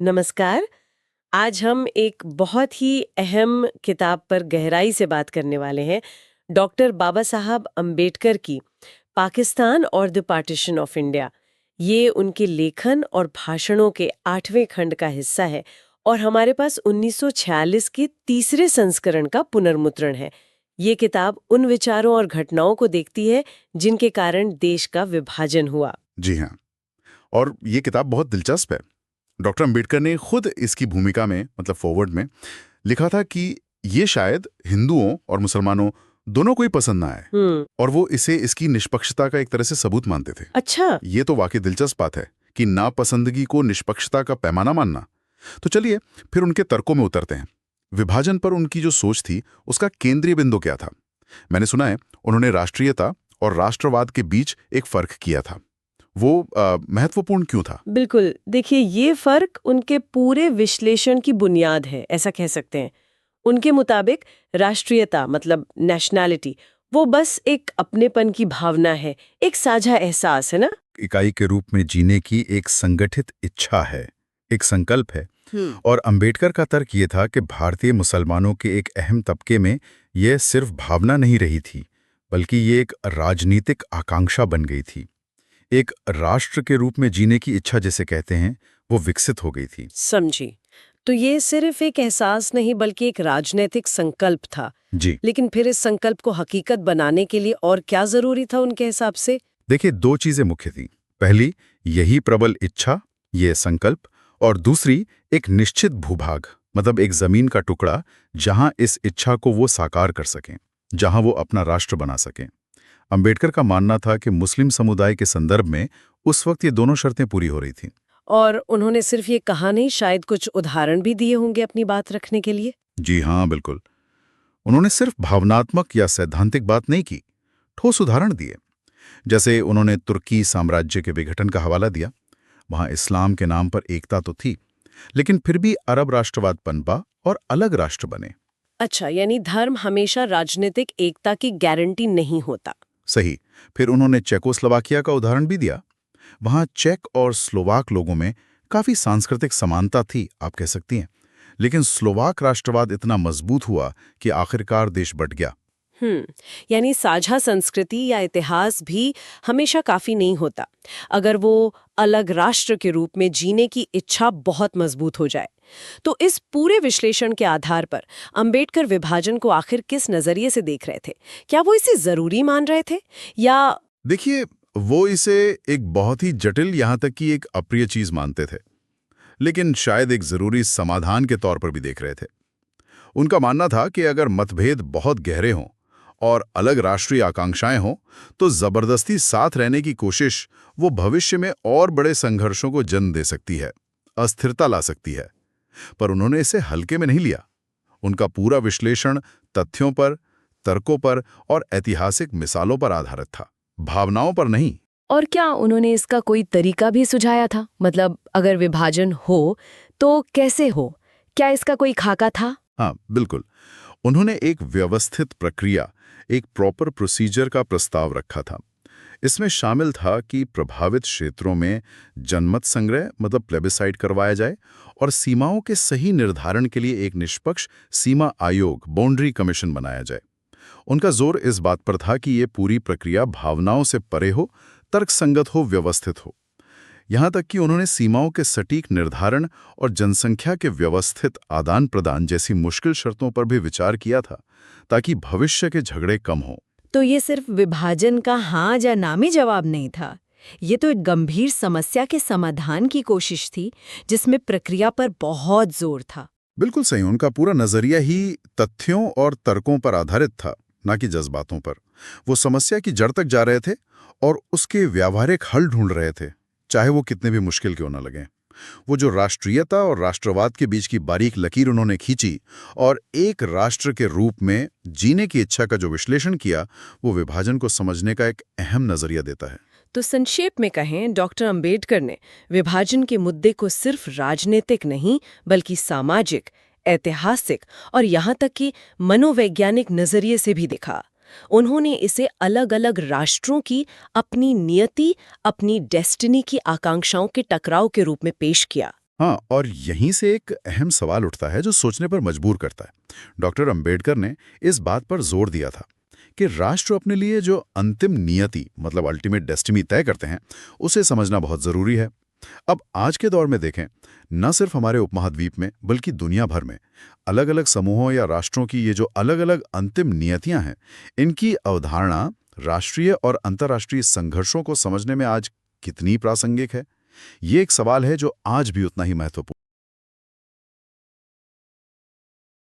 नमस्कार। आज हम एक बहुत ही अहम किताब पर गहराई से बात करने वाले हैं। डॉक्टर बाबा साहब अंबेडकर की पाकिस्तान और द पार्टीशन ऑफ इंडिया। ये उनके लेखन और भाषणों के 8वें खंड का हिस्सा है और हमारे पास 1946 के तीसरे संस्करण का पुनर्मुद्रण है। ये किताब उन विचारों और घटनाओं को देखती है जिनके कारण देश का विभाजन हुआ। जी हाँ। और ये किताब बहुत दिलचस्प है। डॉक्टर अंबेडकर ने खुद इसकी भूमिका में मतलब फॉरवर्ड में लिखा था कि ये शायद हिंदुओं और मुसलमानों दोनों को ही पसंद ना आए और वो इसे इसकी निष्पक्षता का एक तरह से सबूत मानते थे। अच्छा। ये तो वाकई दिलचस्प बात है कि नापसंदगी को निष्पक्षता का पैमाना मानना। तो चलिए फिर उनके तर्कों में उतरते हैं। विभाजन पर उनकी जो सोच थी उसका केंद्रीय बिंदु क्या था? मैंने सुना है उन्होंने राष्ट्रीयता और राष्ट्रवाद के बीच एक फर्क किया था। वो महत्वपूर्ण क्यों था? बिल्कुल, देखिए ये फर्क उनके पूरे विश्लेषण की बुनियाद है, ऐसा कह सकते हैं। उनके मुताबिक राष्ट्रीयता मतलब नेशनैलिटी वो बस एक अपनेपन की भावना है, एक साझा एहसास है ना। इकाई के रूप में जीने की एक संगठित इच्छा है, एक संकल्प है। और अंबेडकर का तर्क ये था कि भारतीय मुसलमानों के एक अहम तबके में यह सिर्फ भावना नहीं रही थी, बल्कि ये एक राजनीतिक आकांक्षा बन गई थी। एक राष्ट्र के रूप में जीने की इच्छा जिसे कहते हैं, वो विकसित हो गई थी। समझी। तो ये सिर्फ एक एहसास नहीं बल्कि एक राजनीतिक संकल्प था। जी लेकिन फिर इस संकल्प को हकीकत बनाने के लिए और क्या जरूरी था उनके हिसाब से? देखिए, दो चीजें मुख्य थी। पहली, यही प्रबल इच्छा, ये संकल्प, और दूसरी एक निश्चित भूभाग मतलब एक जमीन का टुकड़ा जहां इस इच्छा को वो साकार कर सकें, जहां वो अपना राष्ट्र बना सकें। अंबेडकर का मानना था कि मुस्लिम समुदाय के संदर्भ में उस वक्त ये दोनों शर्तें पूरी हो रही थीं। और उन्होंने सिर्फ ये कहा नहीं, शायद कुछ उदाहरण भी दिए होंगे अपनी बात रखने के लिए। जी हाँ, बिल्कुल। उन्होंने सिर्फ भावनात्मक या सैद्धांतिक बात नहीं की, ठोस उदाहरण दिए। जैसे उन्होंने तुर्की साम्राज्य के विघटन का हवाला दिया। वहां इस्लाम के नाम पर एकता तो थी, लेकिन फिर भी अरब राष्ट्रवाद पनपा और अलग राष्ट्र बने। अच्छा, यानी धर्म हमेशा राजनीतिक एकता की गारंटी नहीं होता। सही। फिर उन्होंने चेकोस्लोवाकिया का उदाहरण भी दिया। वहां चेक और स्लोवाक लोगों में काफी सांस्कृतिक समानता थी, आप कह सकती हैं, लेकिन स्लोवाक राष्ट्रवाद इतना मजबूत हुआ कि आखिरकार देश बंट गया। यानी साझा संस्कृति या इतिहास भी हमेशा काफी नहीं होता अगर वो अलग राष्ट्र के रूप में जीने की इच्छा बहुत मजबूत हो जाए। तो इस पूरे विश्लेषण के आधार पर अंबेडकर विभाजन को आखिर किस नजरिए से देख रहे थे? क्या वो इसे जरूरी मान रहे थे या? देखिए, वो इसे एक बहुत ही जटिल यहां तक कि एक अप्रिय चीज मानते थे, लेकिन शायद एक जरूरी समाधान के तौर पर भी देख रहे थे। उनका मानना था कि अगर मतभेद बहुत गहरे हों और अलग राष्ट्रीय आकांक्षाएं हों, तो जबरदस्ती साथ रहने की कोशिश वो भविष्य में और बड़े संघर्षों को जन्म दे सकती है, अस्थिरता ला सकती है। पर उन्होंने इसे हल्के में नहीं लिया। उनका पूरा विश्लेषण तथ्यों पर, तर्कों पर और ऐतिहासिक मिसालों पर आधारित था, भावनाओं पर नहीं। और क्या उन्होंने इसका कोई तरीका भी सुझाया था? मतलब अगर विभाजन हो तो कैसे हो? क्या इसका कोई खाका था? हाँ, बिल्कुल। उन्होंने एक व्यवस्थित प्रक्रिया, एक प्रॉपर प्रोसीजर का प्रस्ताव रखा था। इसमें शामिल था कि प्रभावित क्षेत्रों में जनमत संग्रह मतलब प्लेबिसाइट करवाया जाए और सीमाओं के सही निर्धारण के लिए एक निष्पक्ष सीमा आयोग बाउंड्री कमीशन बनाया जाए। उनका जोर इस बात पर था कि ये पूरी प्रक्रिया भावनाओं से परे हो, तर्कसंगत हो, व्यवस्थित हो। यहाँ तक कि उन्होंने सीमाओं के सटीक निर्धारण और जनसंख्या के व्यवस्थित आदान प्रदान जैसी मुश्किल शर्तों पर भी विचार किया था, ताकि भविष्य के झगड़े कम हों। तो ये सिर्फ विभाजन का हाँ या ना में जवाब नहीं था, ये तो एक गंभीर समस्या के समाधान की कोशिश थी जिसमें प्रक्रिया पर बहुत जोर था। बिल्कुल सही। उनका पूरा नजरिया ही तथ्यों और तर्कों पर आधारित था, ना कि जज्बातों पर। वो समस्या की जड़ तक जा रहे थे और उसके व्यावहारिक हल ढूंढ रहे थे, चाहे वो कितने भी मुश्किल क्यों ना लगें। वो जो राष्ट्रीयता और राष्ट्रवाद के बीच की बारीक लकीर उन्होंने खींची और एक राष्ट्र के रूप में जीने की इच्छा का जो विश्लेषण किया, वो विभाजन को समझने का एक अहम नजरिया देता है। तो संक्षेप में कहें, डॉक्टर अंबेडकर ने विभाजन के मुद्दे को सिर्फ राजनीतिक नहीं बल्कि सामाजिक, ऐतिहासिक और यहाँ तक कि मनोवैज्ञानिक नजरिए से भी देखा। उन्होंने इसे अलग अलग राष्ट्रों की अपनी नियति, अपनी डेस्टिनी की आकांक्षाओं के टकराव के रूप में पेश किया। हाँ, और यहीं से एक अहम सवाल उठता है जो सोचने पर मजबूर करता है। डॉक्टर अंबेडकर ने इस बात पर जोर दिया था कि राष्ट्र अपने लिए जो अंतिम नियति मतलब अल्टीमेट डेस्टिनी तय करते हैं, उसे समझना बहुत जरूरी है। अब आज के दौर में देखें, न सिर्फ हमारे उपमहाद्वीप में बल्कि दुनिया भर में अलग अलग समूहों या राष्ट्रों की ये जो अलग अलग अंतिम नियतियां हैं, इनकी अवधारणा राष्ट्रीय और अंतर्राष्ट्रीय संघर्षों को समझने में आज कितनी प्रासंगिक है, ये एक सवाल है जो आज भी उतना ही महत्वपूर्ण